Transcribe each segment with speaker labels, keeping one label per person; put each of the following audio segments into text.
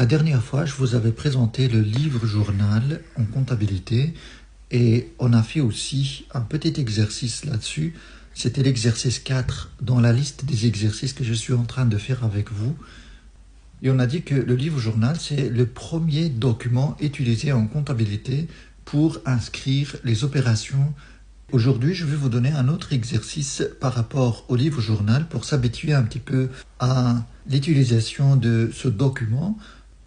Speaker 1: La dernière fois, je vous avais présenté le livre-journal en comptabilité et on a fait aussi un petit exercice là-dessus. C'était l'exercice 4 dans la liste des exercices que je suis en train de faire avec vous. Et on a dit que le livre-journal, c'est le premier document utilisé en comptabilité pour inscrire les opérations. Aujourd'hui, je vais vous donner un autre exercice par rapport au livre-journal pour s'habituer un petit peu à l'utilisation de ce document.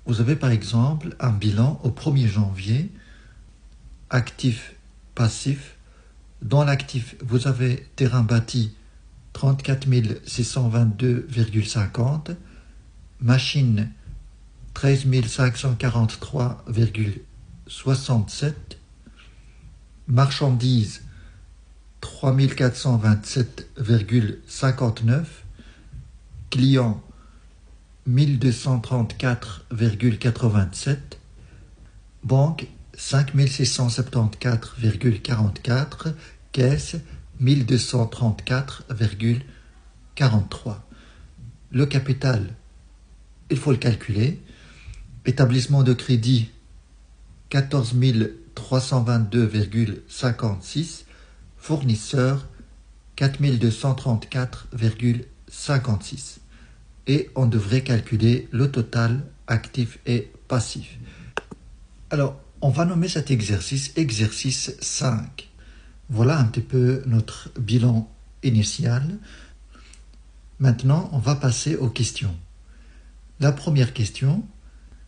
Speaker 1: Vous avez par exemple un bilan au 1er janvier, actif, passif. Dans l'actif, vous avez terrain bâti 34 622,50, machine 13 543,67, marchandises 3 427,59, clients 1234,87, banque 5 674,44, caisse 1234,43. Le capital, il faut le calculer. Établissement de crédit 14 322,56, fournisseur 4 234,56. Et on devrait calculer le total actif et passif. Alors, on va nommer cet exercice exercice 5. Voilà un petit peu notre bilan initial. Maintenant, on va passer aux questions. La première question,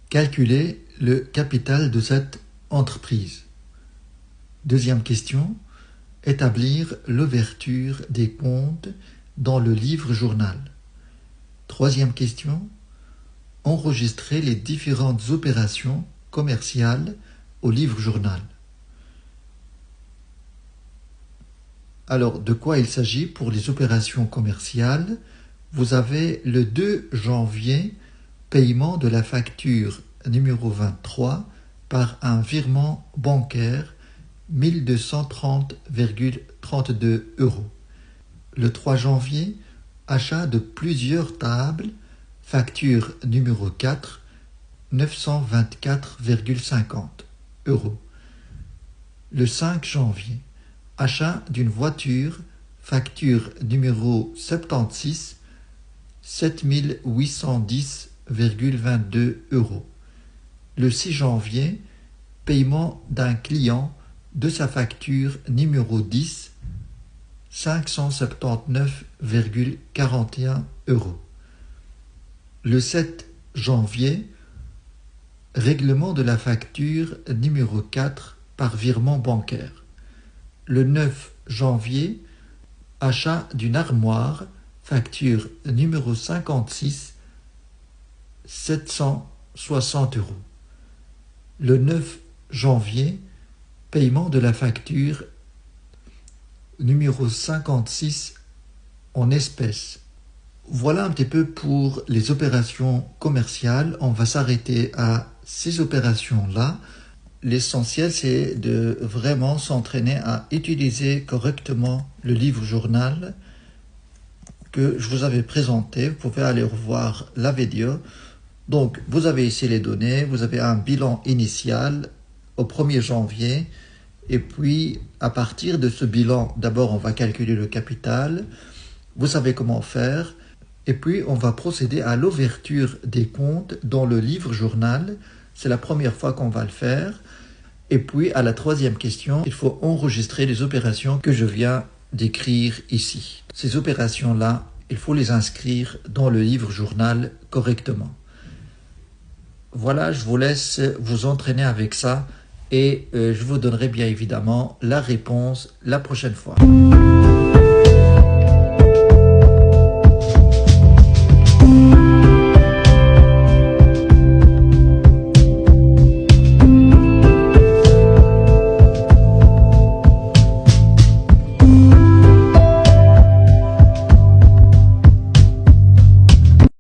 Speaker 1: calculer le capital de cette entreprise. Deuxième question, établir l'ouverture des comptes dans le livre-journal. Troisième question, enregistrer les différentes opérations commerciales au livre-journal. Alors, de quoi il s'agit pour les opérations commerciales? Vous avez le 2 janvier, paiement de la facture numéro 23 par un virement bancaire 1230,32 €. Le 3 janvier, achat de plusieurs tables, facture numéro 4, 924,50 €. Le 5 janvier, achat d'une voiture, facture numéro 76, 7810,22 €. Le 6 janvier, paiement d'un client de sa facture numéro 10, 579,41 €. Le 7 janvier, règlement de la facture numéro 4 par virement bancaire. Le 9 janvier, achat d'une armoire, facture numéro 56, 760 €. Le 9 janvier, paiement de la facture numéro 56 en espèces. Voilà un petit peu pour les opérations commerciales. On va s'arrêter à ces opérations-là. L'essentiel, c'est de vraiment s'entraîner à utiliser correctement le livre-journal que je vous avais présenté. Vous pouvez aller revoir la vidéo. Donc, vous avez ici les données. Vous avez un bilan initial au 1er janvier. Et puis, à partir de ce bilan, d'abord, on va calculer le capital. Vous savez comment faire. Et puis, on va procéder à l'ouverture des comptes dans le livre-journal. C'est la première fois qu'on va le faire. Et puis, à la troisième question, il faut enregistrer les opérations que je viens d'écrire ici. Ces opérations-là, il faut les inscrire dans le livre-journal correctement. Voilà, je vous laisse vous entraîner avec ça et je vous donnerai bien évidemment la réponse la prochaine fois.